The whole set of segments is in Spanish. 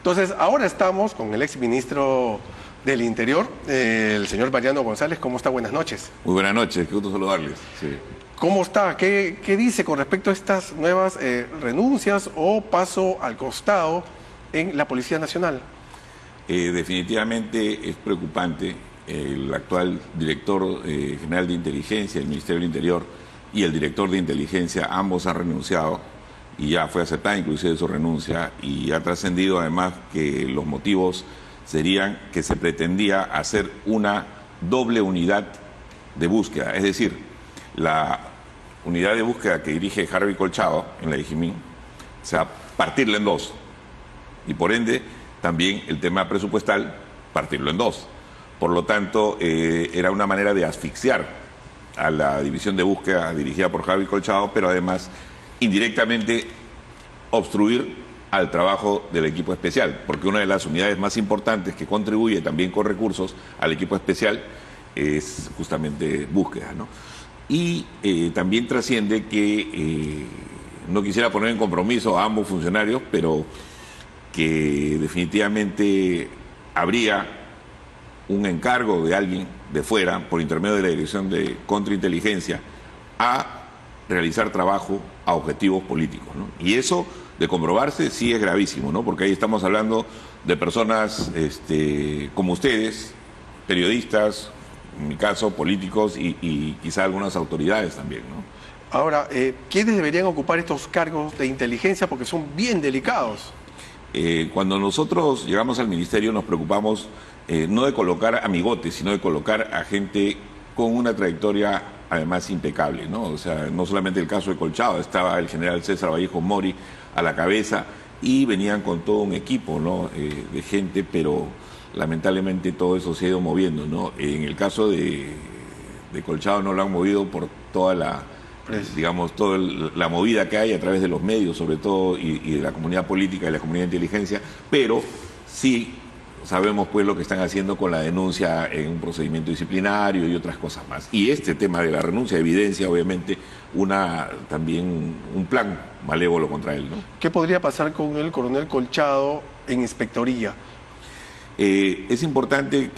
Entonces, ahora estamos con el exministro del Interior, el señor Mariano González. ¿Cómo está? Buenas noches. Muy buenas noches, qué gusto saludarles. Sí. ¿Cómo está? ¿Qué dice con respecto a estas nuevas renuncias o paso al costado en la Policía Nacional? Definitivamente es preocupante. El actual director general de inteligencia del Ministerio del Interior y el director de inteligencia, ambos han renunciado y ya fue aceptada inclusive su renuncia, y ha trascendido además que los motivos serían que se pretendía hacer una doble unidad de búsqueda, es decir, la unidad de búsqueda que dirige Harvey Colchado en la DIGIMÍN, o sea, partirla en dos, y por ende también el tema presupuestal, partirlo en dos. Por lo tanto, era una manera de asfixiar a la división de búsqueda dirigida por Harvey Colchado, pero además indirectamente obstruir al trabajo del equipo especial, porque una de las unidades más importantes que contribuye también con recursos al equipo especial es justamente búsqueda, ¿no? Y también trasciende que no quisiera poner en compromiso a ambos funcionarios, pero que definitivamente habría un encargo de alguien de fuera, por intermedio de la Dirección de Contrainteligencia, a realizar trabajo a objetivos políticos, ¿no? Y eso, de comprobarse, sí es gravísimo, ¿no? Porque ahí estamos hablando de personas como ustedes, periodistas, en mi caso, políticos y quizá algunas autoridades también, ¿no? Ahora, ¿quiénes deberían ocupar estos cargos de inteligencia? Porque son bien delicados. Cuando nosotros llegamos al ministerio nos preocupamos no de colocar amigotes, sino de colocar a gente con una trayectoria además impecable, ¿no? O sea, no solamente el caso de Colchado, estaba el general César Vallejo Mori a la cabeza y venían con todo un equipo, ¿no? De gente, pero lamentablemente todo eso se ha ido moviendo, ¿no? En el caso de Colchado no lo han movido por toda la, digamos, toda la movida que hay a través de los medios, sobre todo, y de la comunidad política y la comunidad de inteligencia, pero sí sabemos pues lo que están haciendo con la denuncia en un procedimiento disciplinario y otras cosas más. Y este tema de la renuncia evidencia, obviamente, también un plan malévolo contra él, ¿no? ¿Qué podría pasar con el coronel Colchado en inspectoría? Es importante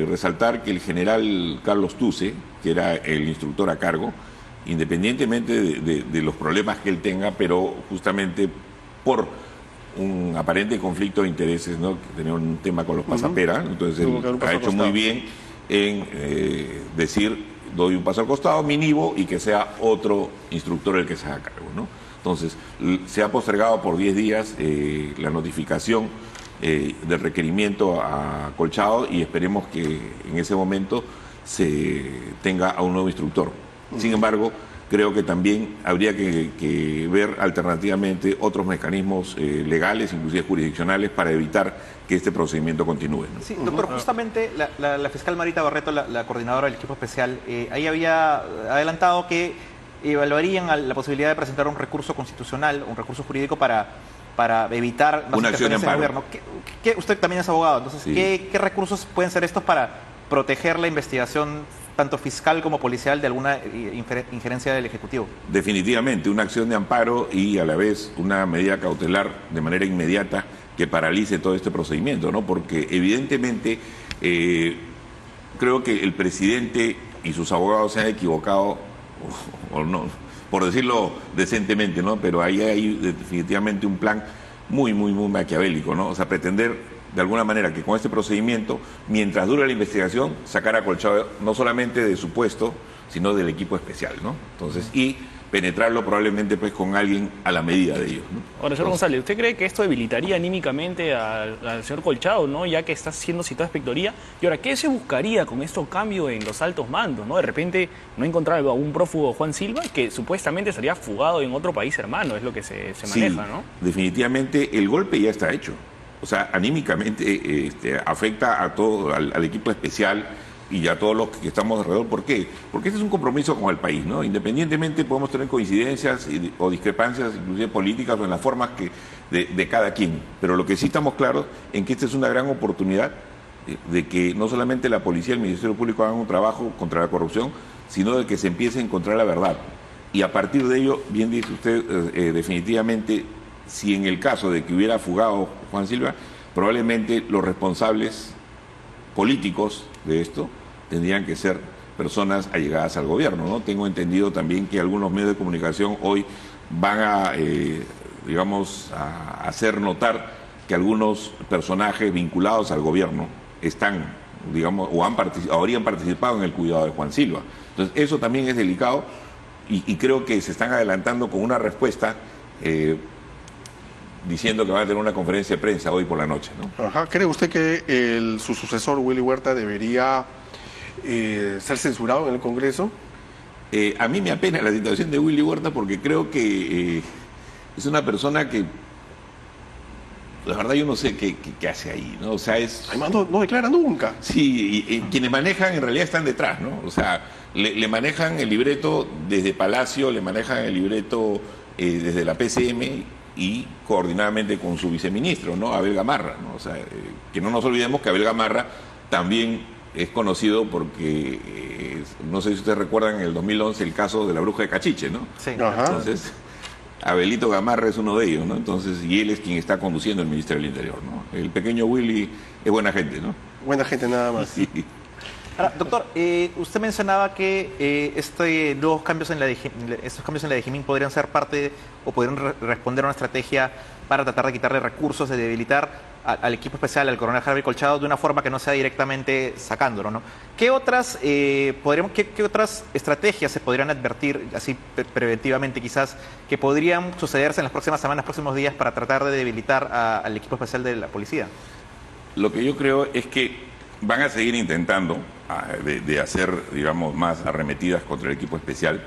resaltar que el general Carlos Tuce, que era el instructor a cargo, independientemente de los problemas que él tenga, pero justamente por un aparente conflicto de intereses, ¿no? Que tenía un tema con los Pasapera, entonces él ha hecho muy bien en decir, doy un paso al costado, me inhibo y que sea otro instructor el que se haga cargo, ¿no? Entonces, se ha postergado por 10 días la notificación del requerimiento a Colchado y esperemos que en ese momento se tenga a un nuevo instructor. Sin embargo, creo que también habría que ver alternativamente otros mecanismos legales, inclusive jurisdiccionales, para evitar que este procedimiento continúe, ¿no? Sí, doctor, justamente la fiscal Marita Barreto, la coordinadora del equipo especial, ahí había adelantado que evaluarían la posibilidad de presentar un recurso constitucional, un recurso jurídico para evitar una acción de amparo. Gobierno. Usted también es abogado, entonces, sí. ¿Qué recursos pueden ser estos para proteger la investigación tanto fiscal como policial de alguna injerencia del Ejecutivo? Definitivamente, una acción de amparo y a la vez una medida cautelar de manera inmediata que paralice todo este procedimiento, ¿no? Porque evidentemente creo que el presidente y sus abogados se han equivocado, o no, por decirlo decentemente, ¿no? Pero ahí hay definitivamente un plan muy maquiavélico, ¿no? O sea, pretender de alguna manera que con este procedimiento, mientras dure la investigación, sacar a Colchado no solamente de su puesto, sino del equipo especial, ¿no? Entonces, y penetrarlo probablemente pues con alguien a la medida de ellos, ¿no? Ahora, señor González, ¿usted cree que esto debilitaría anímicamente al señor Colchado, ¿no? Ya que está siendo citado a inspectoría. Y ahora, ¿qué se buscaría con estos cambios en los altos mandos, ¿no? De repente no encontrar a un prófugo, Juan Silva, que supuestamente estaría fugado en otro país hermano, es lo que se maneja, ¿no? Definitivamente el golpe ya está hecho. O sea, anímicamente afecta a todo, al equipo especial y a todos los que estamos alrededor. ¿Por qué? Porque este es un compromiso con el país, ¿no? Independientemente podemos tener coincidencias o discrepancias, inclusive políticas o en las formas de cada quien. Pero lo que sí estamos claros en que esta es una gran oportunidad de que no solamente la policía y el Ministerio Público hagan un trabajo contra la corrupción, sino de que se empiece a encontrar la verdad. Y a partir de ello, bien dice usted, definitivamente si en el caso de que hubiera fugado Juan Silva, probablemente los responsables políticos de esto tendrían que ser personas allegadas al gobierno, ¿no? Tengo entendido también que algunos medios de comunicación hoy van a, digamos, a hacer notar que algunos personajes vinculados al gobierno están, digamos, o habrían participado en el cuidado de Juan Silva. Entonces, eso también es delicado y creo que se están adelantando con una respuesta diciendo que van a tener una conferencia de prensa hoy por la noche, ¿no? Ajá. ¿Cree usted que su sucesor, Willy Huerta, debería ser censurado en el Congreso? A mí me apena la situación de Willy Huerta porque creo que es una persona que, la verdad, yo no sé qué hace ahí, ¿no? O sea, Además, no declara nunca. Sí, y quienes manejan en realidad están detrás, ¿no? O sea, le manejan el libreto desde Palacio, le manejan el libreto desde la PCM y coordinadamente con su viceministro, ¿no? Abel Gamarra, ¿no? O sea, que no nos olvidemos que Abel Gamarra también es conocido porque, no sé si ustedes recuerdan en el 2011 el caso de la bruja de Cachiche, ¿no? Sí. Ajá. Entonces, Abelito Gamarra es uno de ellos, ¿no? Entonces, y él es quien está conduciendo el Ministerio del Interior, ¿no? El pequeño Willy es buena gente, ¿no? Buena gente nada más. Sí. Ahora, doctor, usted mencionaba que estos cambios en la DGMIN podrían ser parte o podrían responder a una estrategia para tratar de quitarle recursos, de debilitar al equipo especial, al coronel Harvey Colchado, de una forma que no sea directamente sacándolo, ¿no? ¿Qué otras estrategias se podrían advertir, así preventivamente quizás, que podrían sucederse en las próximas semanas, próximos días, para tratar de debilitar al equipo especial de la policía? Lo que yo creo es que van a seguir intentando de hacer, digamos, más arremetidas contra el equipo especial.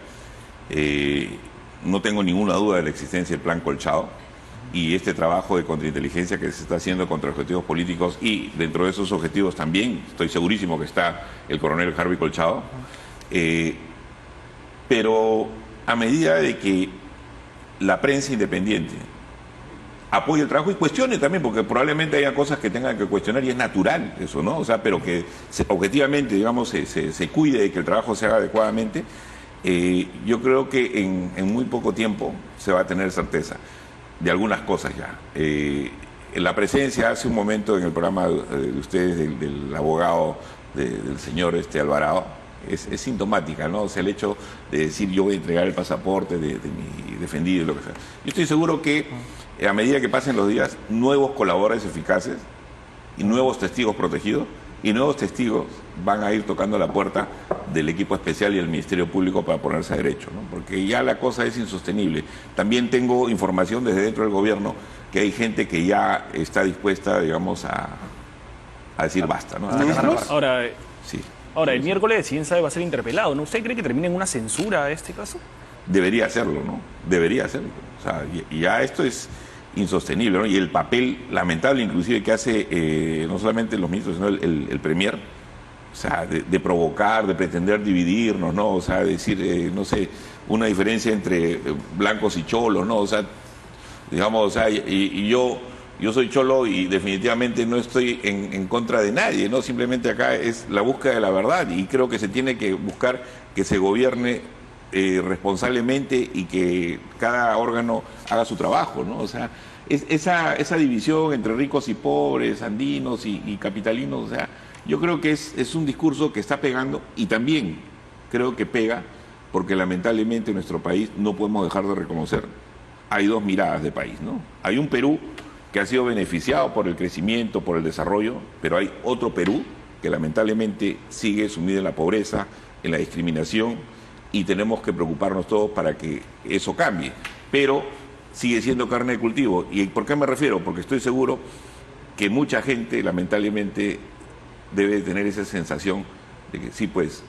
No tengo ninguna duda de la existencia del plan Colchado y este trabajo de contrainteligencia que se está haciendo contra objetivos políticos, y dentro de esos objetivos también estoy segurísimo que está el coronel Harvey Colchado. Pero a medida de que la prensa independiente apoye el trabajo y cuestione también, porque probablemente haya cosas que tengan que cuestionar y es natural eso, ¿no? O sea, pero que objetivamente, digamos, se cuide de que el trabajo se haga adecuadamente, yo creo que en muy poco tiempo se va a tener certeza de algunas cosas ya. La presencia hace un momento en el programa de ustedes del abogado del señor Alvarado es sintomática, ¿no? O sea, el hecho de decir yo voy a entregar el pasaporte de mi defendido y lo que sea. Yo estoy seguro que a medida que pasen los días, nuevos colaboradores eficaces y nuevos testigos protegidos y nuevos testigos van a ir tocando la puerta del equipo especial y del Ministerio Público para ponerse a derecho, ¿no? Porque ya la cosa es insostenible. También tengo información desde dentro del gobierno que hay gente que ya está dispuesta, digamos, a decir basta, ¿no? Ahora, Sí. Ahora, el miércoles, si bien sabe, va a ser interpelado, ¿no? ¿Usted cree que termine en una censura a este caso? Debería hacerlo, ¿no? Debería hacerlo. O sea, y ya esto es insostenible, ¿no? Y el papel lamentable inclusive que hace no solamente los ministros, sino el premier, o sea, de provocar, de pretender dividirnos, ¿no? O sea, decir, no sé, una diferencia entre blancos y cholos, ¿no? O sea, digamos, o sea, y yo soy cholo y definitivamente no estoy en contra de nadie, ¿no? Simplemente acá es la búsqueda de la verdad y creo que se tiene que buscar que se gobierne responsablemente y que cada órgano haga su trabajo, ¿no? O sea, esa división entre ricos y pobres, andinos y capitalinos, o sea, yo creo que es un discurso que está pegando y también creo que pega porque lamentablemente en nuestro país no podemos dejar de reconocer, hay dos miradas de país, ¿no? Hay un Perú que ha sido beneficiado por el crecimiento, por el desarrollo, pero hay otro Perú que lamentablemente sigue sumido en la pobreza, en la discriminación, y tenemos que preocuparnos todos para que eso cambie. Pero sigue siendo carne de cultivo. ¿Y por qué me refiero? Porque estoy seguro que mucha gente, lamentablemente, debe tener esa sensación de que sí, pues,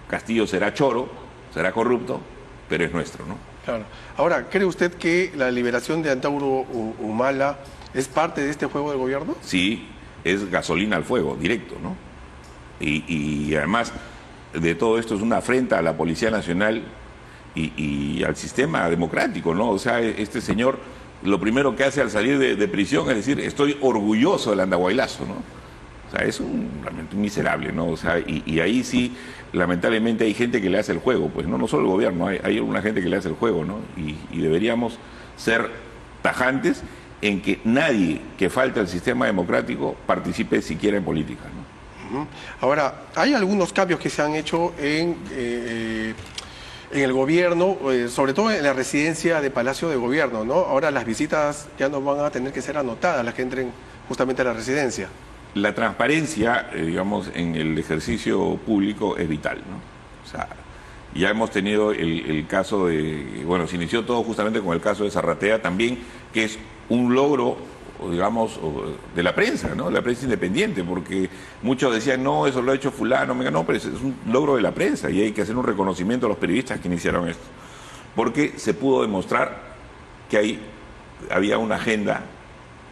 Castillo será choro, será corrupto, pero es nuestro, ¿no? Claro. Ahora, ¿cree usted que la liberación de Antauro Humala es parte de este juego del gobierno? Sí, es gasolina al fuego, directo, ¿no? Y además de todo esto es una afrenta a la Policía Nacional y al sistema democrático, ¿no? O sea, este señor lo primero que hace al salir de prisión es decir, estoy orgulloso del andahuaylazo, ¿no? O sea, es realmente un miserable, ¿no? O sea, y ahí sí, lamentablemente hay gente que le hace el juego, pues no solo el gobierno, hay una gente que le hace el juego, ¿no? Y deberíamos ser tajantes en que nadie que falte al sistema democrático participe siquiera en política, ¿no? Ahora, hay algunos cambios que se han hecho en el gobierno, sobre todo en la residencia de Palacio de Gobierno, ¿no? Ahora las visitas ya no van a tener que ser anotadas, las que entren justamente a la residencia. La transparencia, digamos, en el ejercicio público es vital, ¿no? O sea, ya hemos tenido el caso de, bueno, se inició todo justamente con el caso de Zarratea también, que es un logro, digamos, de la prensa, ¿no? La prensa independiente, porque muchos decían, no, eso lo ha hecho fulano, no, pero es un logro de la prensa y hay que hacer un reconocimiento a los periodistas que iniciaron esto. Porque se pudo demostrar que había una agenda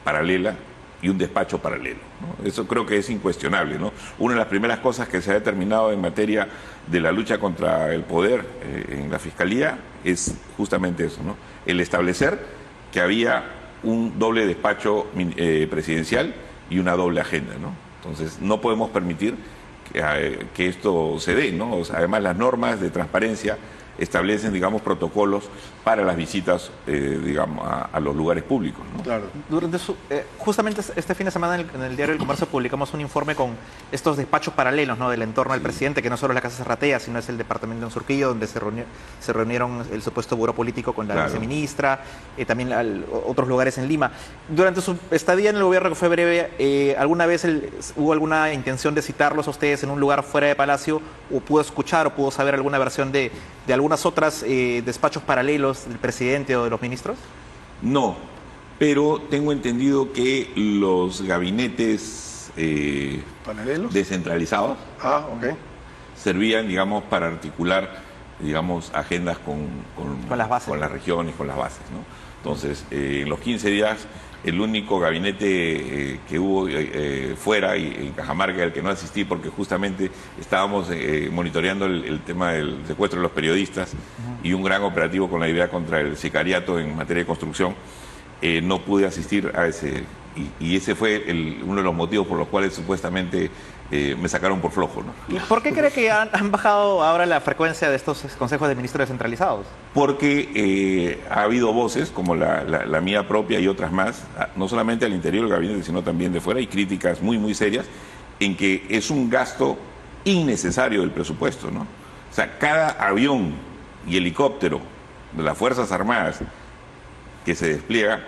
paralela y un despacho paralelo, ¿no? Eso creo que es incuestionable, ¿no? Una de las primeras cosas que se ha determinado en materia de la lucha contra el poder en la Fiscalía es justamente eso, ¿no? El establecer que había un doble despacho presidencial y una doble agenda, ¿no? Entonces no podemos permitir que esto se dé, ¿no? O sea, además las normas de transparencia establecen, digamos, protocolos para las visitas, digamos, a los lugares públicos, ¿no? Claro. Justamente este fin de semana en el Diario del Comercio publicamos un informe con estos despachos paralelos, ¿no? Del entorno del presidente, que no solo es la Casa Zarratea, sino es el departamento en Surquillo, donde se reunieron el supuesto buró político con la viceministra, también otros lugares en Lima. Durante su estadía en el gobierno, que fue breve, ¿alguna vez hubo alguna intención de citarlos a ustedes en un lugar fuera de Palacio, o pudo escuchar o pudo saber alguna versión de algunas otras despachos paralelos del presidente o de los ministros? No, pero tengo entendido que los gabinetes ¿paralelos? Descentralizados servían, digamos, para articular, digamos, agendas con las bases, con las regiones, con las bases, ¿no? Entonces, en los 15 días, el único gabinete que hubo fuera y en Cajamarca, al que no asistí porque justamente estábamos monitoreando el tema del secuestro de los periodistas y un gran operativo con la idea contra el sicariato en materia de construcción, no pude asistir a ese, y ese fue uno de los motivos por los cuales supuestamente me sacaron por flojo, ¿no? ¿Y por qué cree que han bajado ahora la frecuencia de estos consejos de ministros descentralizados? Porque ha habido voces, como la mía propia y otras más, no solamente al interior del gabinete, sino también de fuera, y críticas muy, muy serias, en que es un gasto innecesario del presupuesto, ¿no? O sea, cada avión y helicóptero de las Fuerzas Armadas que se despliega,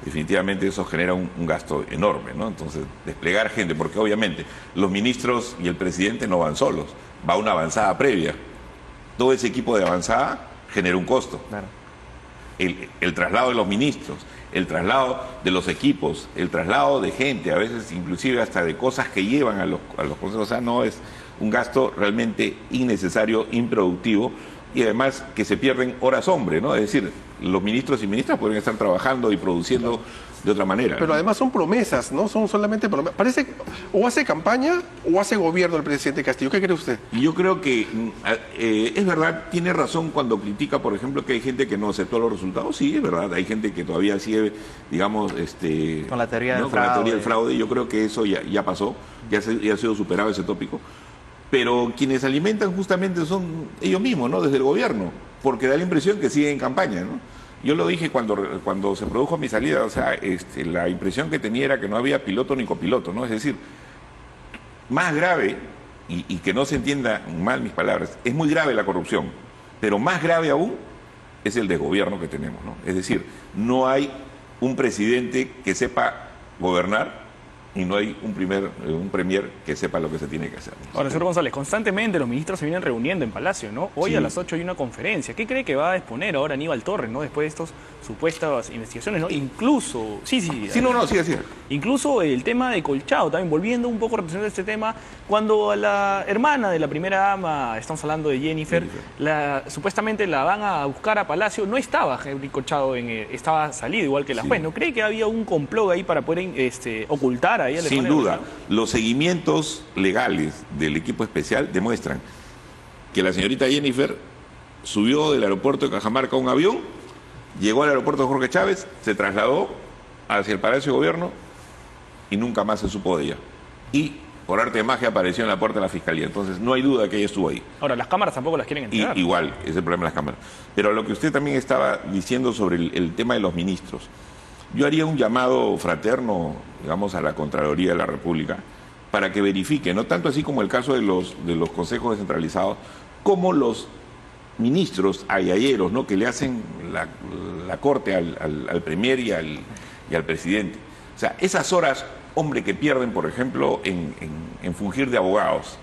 definitivamente eso genera un gasto enorme, ¿no? Entonces, desplegar gente, porque obviamente los ministros y el presidente no van solos, va una avanzada previa. Todo ese equipo de avanzada genera un costo. Claro. El traslado de los ministros, el traslado de los equipos, el traslado de gente, a veces inclusive hasta de cosas que llevan a los consejos, o sea, no es un gasto realmente innecesario, improductivo, y además que se pierden horas hombre, ¿no? Es decir, los ministros y ministras pueden estar trabajando y produciendo de otra manera. Pero además son promesas, ¿no? Son solamente promesas. Parece que o hace campaña o hace gobierno el presidente Castillo. ¿Qué cree usted? Yo creo que es verdad, tiene razón cuando critica, por ejemplo, que hay gente que no aceptó los resultados. Sí, es verdad, hay gente que todavía sigue, digamos, con la teoría del con fraude. la teoría del fraude. Yo creo que eso ya pasó, ya ha sido superado ese tópico. Pero quienes alimentan justamente son ellos mismos, ¿no? Desde el gobierno, porque da la impresión que siguen en campaña, ¿no? Yo lo dije cuando se produjo mi salida, o sea, la impresión que tenía era que no había piloto ni copiloto, ¿no? Es decir, más grave, y que no se entienda mal mis palabras, es muy grave la corrupción, pero más grave aún es el desgobierno que tenemos, ¿no? Es decir, no hay un presidente que sepa gobernar, y no hay un premier que sepa lo que se tiene que hacer. Ahora, señor González, constantemente los ministros se vienen reuniendo en Palacio, ¿no? Hoy Sí. a las 8 hay una conferencia. ¿Qué cree que va a exponer ahora Aníbal Torres, ¿no? Después de estas supuestas investigaciones, ¿no? Incluso... Sí, Sí. Incluso el tema de Colchado, también volviendo un poco a representar este tema, cuando a la hermana de la primera dama, estamos hablando de Jennifer, supuestamente la van a buscar a Palacio, no estaba Henry Colchado, estaba salido igual que la juez. ¿No cree que había un complot ahí para poder ocultar ahí al Sin hermano de duda, Colchado? los seguimientos legales del equipo especial demuestran que la señorita Jennifer subió del aeropuerto de Cajamarca a un avión, llegó al aeropuerto de Jorge Chávez, se trasladó hacia el Palacio de Gobierno y nunca más se supo de ella. Y por arte de magia apareció en la puerta de la Fiscalía. Entonces no hay duda que ella estuvo ahí. Ahora, las cámaras tampoco las quieren entregar. Igual, es el problema de las cámaras. Pero lo que usted también estaba diciendo sobre el tema de los ministros. yo haría un llamado fraterno, digamos, a la Contraloría de la República para que verifique, no tanto así como el caso de los consejos descentralizados, como los ministros ayayeros, ¿no?, que le hacen la corte al premier y al presidente. O sea, esas horas, hombre, que pierden, por ejemplo, en fungir de abogados,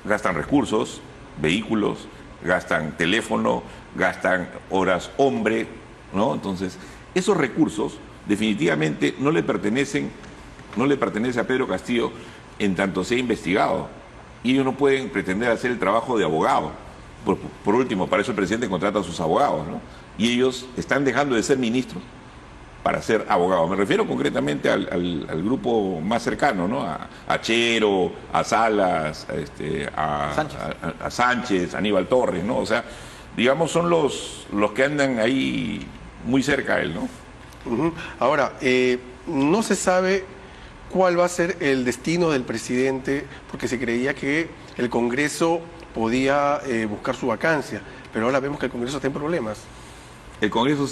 gastan recursos, vehículos, gastan teléfono, gastan horas hombre, ¿no? Entonces, esos recursos definitivamente no le pertenece a Pedro Castillo en tanto sea investigado. Y ellos no pueden pretender hacer el trabajo de abogado. Por último, para eso el presidente contrata a sus abogados, ¿no? Y ellos están dejando de ser ministros para ser abogados. Me refiero concretamente al grupo más cercano, ¿no? A Chero, a Salas, a Sánchez, a Aníbal Torres, ¿no? O sea, digamos, son los que andan ahí muy cerca a él, ¿no? Ahora, no se sabe cuál va a ser el destino del presidente, porque se creía que el Congreso podía buscar su vacancia, pero ahora vemos que el Congreso está en problemas. El Congreso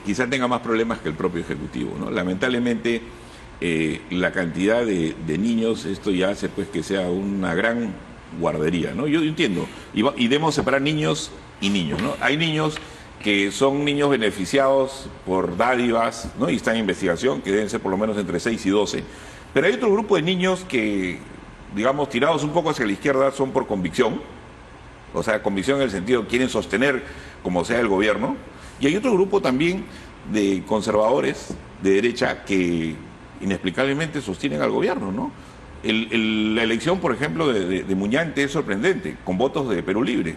quizá tenga más problemas que el propio Ejecutivo, ¿no? Lamentablemente, la cantidad de niños, esto ya hace pues que sea una gran guardería, ¿no? Yo entiendo, y debemos separar niños y niños, ¿no? Hay niños que son niños beneficiados por dádivas, ¿no?, y están en investigación, que deben ser por lo menos entre 6 y 12. Pero hay otro grupo de niños que, digamos, tirados un poco hacia la izquierda, son por convicción. O sea, convicción en el sentido, quieren sostener como sea el gobierno. Y hay otro grupo también de conservadores de derecha que inexplicablemente sostienen al gobierno, ¿no? La elección, por ejemplo, de Muñante es sorprendente, con votos de Perú Libre.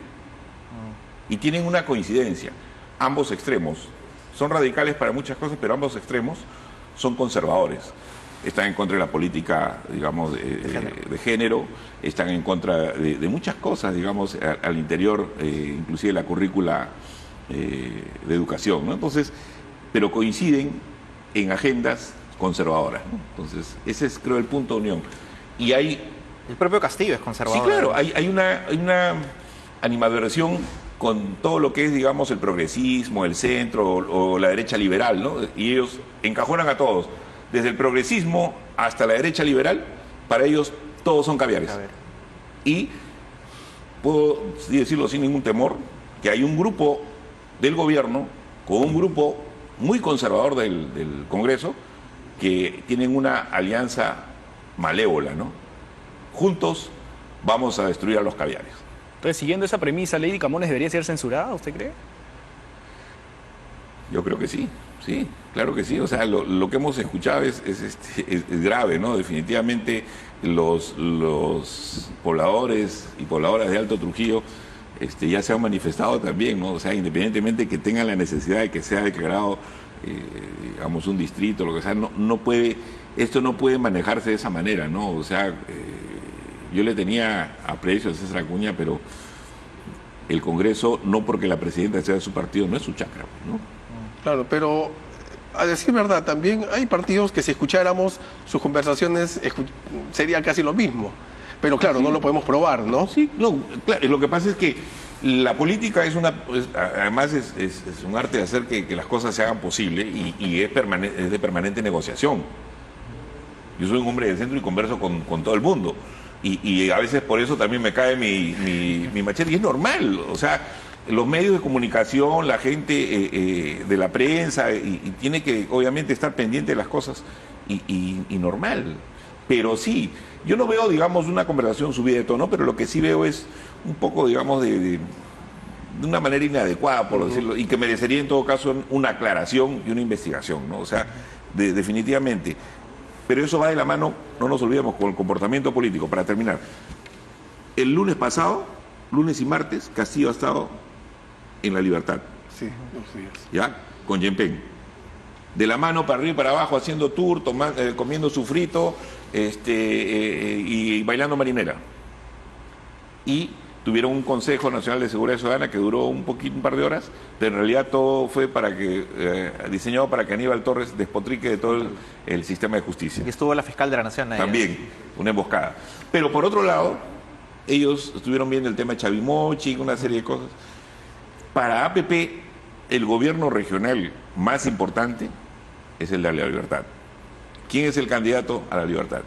Y tienen una coincidencia. Ambos extremos son radicales para muchas cosas, pero ambos extremos son conservadores. Están en contra de la política, digamos, de género, están en contra de muchas cosas, digamos, al interior, inclusive la currícula de educación, ¿no? Entonces, pero coinciden en agendas conservadoras, ¿no? Entonces, ese es, creo, el punto de unión. Y hay... El propio Castillo es conservador. Sí, claro, hay una animadversión con todo lo que es, digamos, el progresismo, el centro o la derecha liberal, ¿no? Y ellos encajonan a todos. Desde el progresismo hasta la derecha liberal, para ellos todos son caviares. Y puedo decirlo sin ningún temor, que hay un grupo del gobierno con un grupo muy conservador del Congreso que tienen una alianza malévola, ¿no? Juntos vamos a destruir a los caviares. Entonces, siguiendo esa premisa, ¿Lady Camones debería ser censurada, usted cree? Yo creo que sí, sí, claro que sí. O sea, lo que hemos escuchado es grave, ¿no? Definitivamente los pobladores y pobladoras de Alto Trujillo ya se han manifestado también, ¿no? O sea, independientemente que tengan la necesidad de que sea declarado, digamos, un distrito, lo que sea, esto no puede manejarse de esa manera, ¿no? O sea, yo le tenía aprecio a César Acuña, pero el Congreso, no porque la presidenta sea de su partido, no es su chacra, ¿no? Claro, pero a decir verdad, también hay partidos que si escucháramos sus conversaciones sería casi lo mismo. Pero claro, no lo podemos probar, ¿no? Sí, no, claro, lo que pasa es que la política además es un arte de hacer que las cosas se hagan posible y es de permanente negociación. Yo soy un hombre del centro y converso con todo el mundo. Y a veces por eso también me cae mi machete. Y es normal, o sea, los medios de comunicación, la gente de la prensa, y tiene que obviamente estar pendiente de las cosas y normal. Pero sí, yo no veo, digamos, una conversación subida de tono, pero lo que sí veo es un poco, digamos, de una manera inadecuada, por decirlo, y que merecería en todo caso una aclaración y una investigación, ¿no? O sea, definitivamente. Pero eso va de la mano, no nos olvidemos, con el comportamiento político. Para terminar, el lunes pasado, lunes y martes, Castillo ha estado en La Libertad. Sí, 2 días. ¿Ya? Con Yempen. De la mano para arriba y para abajo, haciendo tour, comiendo su frito y bailando marinera. Y tuvieron un Consejo Nacional de Seguridad Ciudadana que duró un par de horas, pero en realidad todo fue diseñado para que Aníbal Torres despotrique de todo el sistema de justicia. Y estuvo la fiscal de la Nación ahí. También, una emboscada. Pero por otro lado, ellos estuvieron viendo el tema de Chavimochi, una serie de cosas. Para APP, el gobierno regional más importante es el de la libertad. ¿Quién es el candidato a la libertad?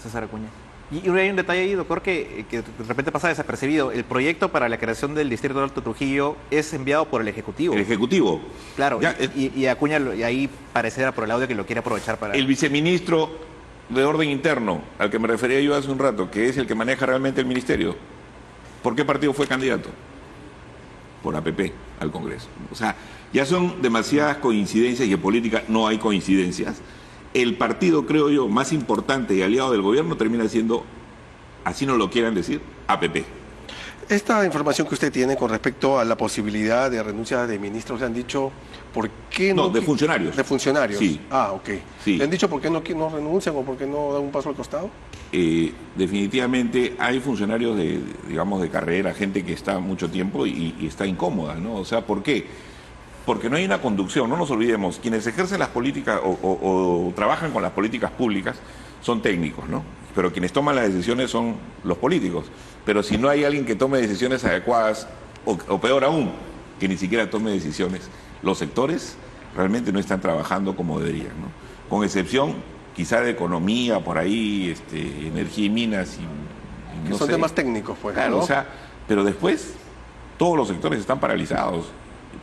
César Acuña. Y hay un detalle ahí, doctor, que de repente pasa desapercibido. El proyecto para la creación del Distrito de Alto Trujillo es enviado por el Ejecutivo. El Ejecutivo. Claro, Ya, y Acuña, y ahí parecerá por el audio que lo quiere aprovechar para... El viceministro de orden interno, al que me refería yo hace un rato, que es el que maneja realmente el ministerio, ¿por qué partido fue candidato? Por APP al Congreso. O sea, ya son demasiadas coincidencias y en política no hay coincidencias. El partido, creo yo, más importante y aliado del gobierno termina siendo, así no lo quieran decir, APP. Esta información que usted tiene con respecto a la posibilidad de renuncia de ministros, ¿le han dicho por qué no? No, de funcionarios. De funcionarios. Sí. Ah, ok. Sí. ¿Le han dicho por qué no renuncian o por qué no dan un paso al costado? Definitivamente hay funcionarios de carrera, gente que está mucho tiempo y está incómoda, ¿no? O sea, ¿por qué? Porque no hay una conducción, no nos olvidemos, quienes ejercen las políticas o trabajan con las políticas públicas son técnicos, ¿no? Pero quienes toman las decisiones son los políticos. Pero si no hay alguien que tome decisiones adecuadas, o peor aún, que ni siquiera tome decisiones, los sectores realmente no están trabajando como deberían, ¿no? Con excepción quizá de economía, por ahí, energía y minas y Que no son sé. temas técnicos, pues, Claro, ¿no? o sea, pero después todos los sectores están paralizados.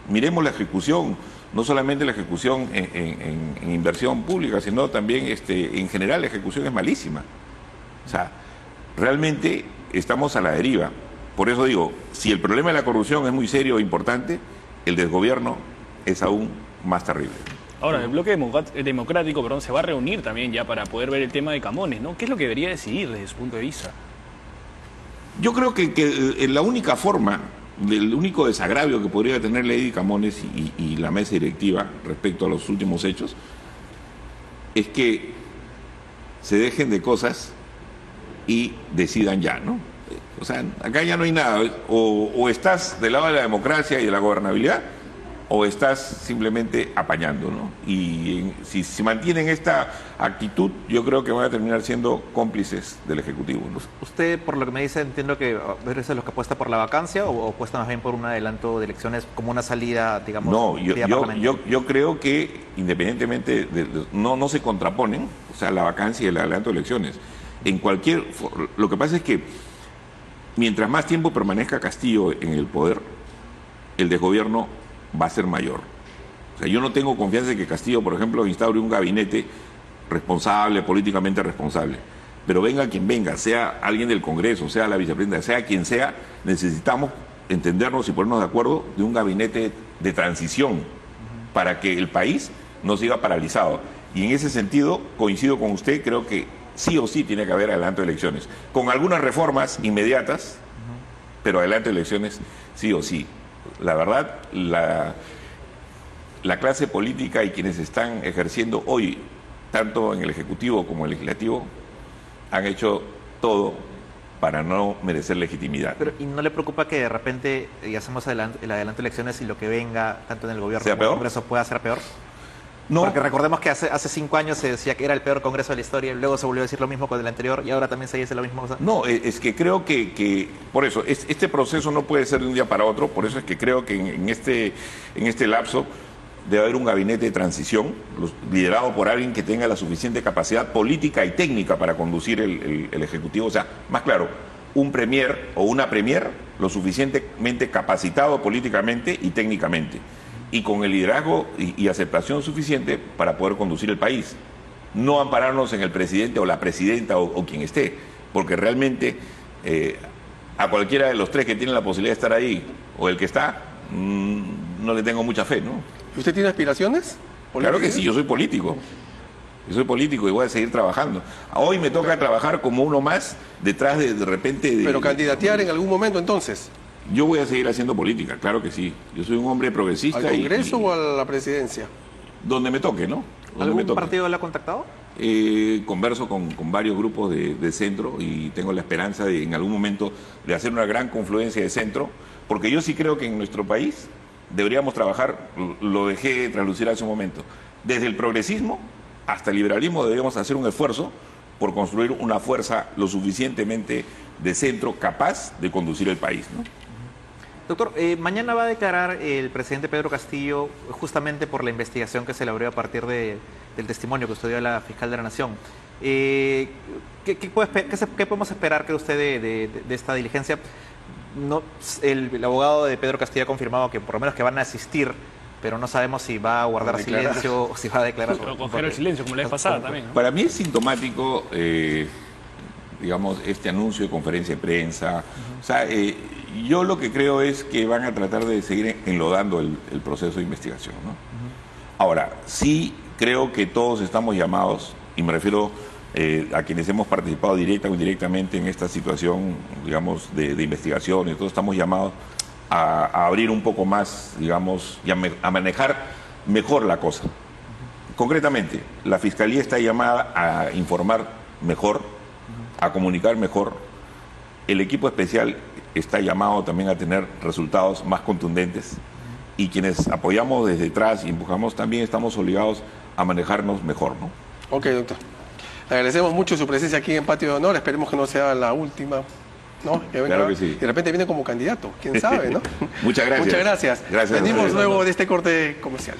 Miremos la ejecución, no solamente la ejecución en inversión pública, sino también en general la ejecución es malísima. O sea, realmente estamos a la deriva. Por eso digo, si el problema de la corrupción es muy serio e importante, el desgobierno es aún más terrible. Ahora, el bloque democrático se va a reunir también ya para poder ver el tema de Camones, ¿no? ¿Qué es lo que debería decidir desde su punto de vista? Yo creo que la única forma, el único desagravio que podría tener Lady Camones y la mesa directiva respecto a los últimos hechos es que se dejen de cosas y decidan ya, ¿no? O sea, acá ya no hay nada. O estás del lado de la democracia y de la gobernabilidad, o estás simplemente apañando, ¿no? Y si mantienen esta actitud, yo creo que van a terminar siendo cómplices del Ejecutivo, ¿no? Usted, por lo que me dice, entiendo que es de los que apuesta por la vacancia o apuesta más bien por un adelanto de elecciones como una salida, digamos, No, vía parlamentaria. yo creo que independientemente, no se contraponen, o sea, la vacancia y el adelanto de elecciones. Lo que pasa es que mientras más tiempo permanezca Castillo en el poder, el desgobierno va a ser mayor. O sea, yo no tengo confianza en que Castillo, por ejemplo, instaure un gabinete responsable, políticamente responsable. Pero venga quien venga, sea alguien del Congreso, sea la vicepresidenta, sea quien sea, necesitamos entendernos y ponernos de acuerdo de un gabinete de transición para que el país no siga paralizado. Y en ese sentido, coincido con usted, creo que sí o sí tiene que haber adelanto de elecciones, con algunas reformas inmediatas, pero adelanto de elecciones sí o sí. La verdad, la clase política y quienes están ejerciendo hoy, tanto en el Ejecutivo como en el Legislativo, han hecho todo para no merecer legitimidad. Pero, ¿y no le preocupa que de repente hacemos el adelanto de elecciones y lo que venga, tanto en el gobierno ¿Sea como en el peor? Congreso, pueda ser peor? No, Porque recordemos que hace 5 años se decía que era el peor Congreso de la historia, y luego se volvió a decir lo mismo con el anterior y ahora también se dice lo mismo. O sea, no, es que creo que por eso, este proceso no puede ser de un día para otro, por eso es que creo que en este lapso debe haber un gabinete de transición liderado por alguien que tenga la suficiente capacidad política y técnica para conducir el Ejecutivo. O sea, más claro, un premier o una premier lo suficientemente capacitado políticamente y técnicamente, y con el liderazgo y aceptación suficiente para poder conducir el país. No ampararnos en el presidente o la presidenta o quien esté, porque realmente a cualquiera de los tres que tienen la posibilidad de estar ahí o el que está, no le tengo mucha fe, ¿no? ¿Usted tiene aspiraciones? Claro que sí, yo soy político. Yo soy político y voy a seguir trabajando. Hoy me toca trabajar como uno más detrás de repente... ¿Pero candidatear en algún momento entonces? Yo voy a seguir haciendo política, claro que sí. Yo soy un hombre progresista. ¿Al Congreso o a la presidencia? Donde me toque, ¿no? Donde ¿Algún me toque. partido le ha contactado? Converso con varios grupos de centro y tengo la esperanza de en algún momento de hacer una gran confluencia de centro, porque yo sí creo que en nuestro país deberíamos trabajar, lo dejé traslucir hace un momento, desde el progresismo hasta el liberalismo deberíamos hacer un esfuerzo por construir una fuerza lo suficientemente de centro capaz de conducir el país, ¿no? Doctor, mañana va a declarar el presidente Pedro Castillo justamente por la investigación que se le abrió a partir de del testimonio que usted dio a la fiscal de la Nación. ¿Qué podemos esperar que usted de esta diligencia? No, el abogado de Pedro Castillo ha confirmado que por lo menos que van a asistir, pero no sabemos si va a guardar silencio o si va a declarar. Pero coger el silencio, como la vez pasada también, ¿no? Para mí es sintomático, digamos, este anuncio de conferencia de prensa. O sea, yo lo que creo es que van a tratar de seguir enlodando el proceso de investigación, ¿no? Ahora, sí creo que todos estamos llamados, y me refiero a quienes hemos participado directa o indirectamente en esta situación, digamos, de investigación, y todos estamos llamados a abrir un poco más, digamos, y a manejar mejor la cosa. Concretamente, la Fiscalía está llamada a informar mejor, a comunicar mejor. El equipo especial está llamado también a tener resultados más contundentes, y quienes apoyamos desde atrás y empujamos también estamos obligados a manejarnos mejor, ¿no? Ok, doctor. Le agradecemos mucho su presencia aquí en Patio de Honor. Esperemos que no sea la última, ¿no? Que venga, Claro que sí. Y de repente viene como candidato, quién sabe, ¿no? Muchas gracias. Muchas gracias. Gracias a Venimos ustedes. luego de este corte comercial.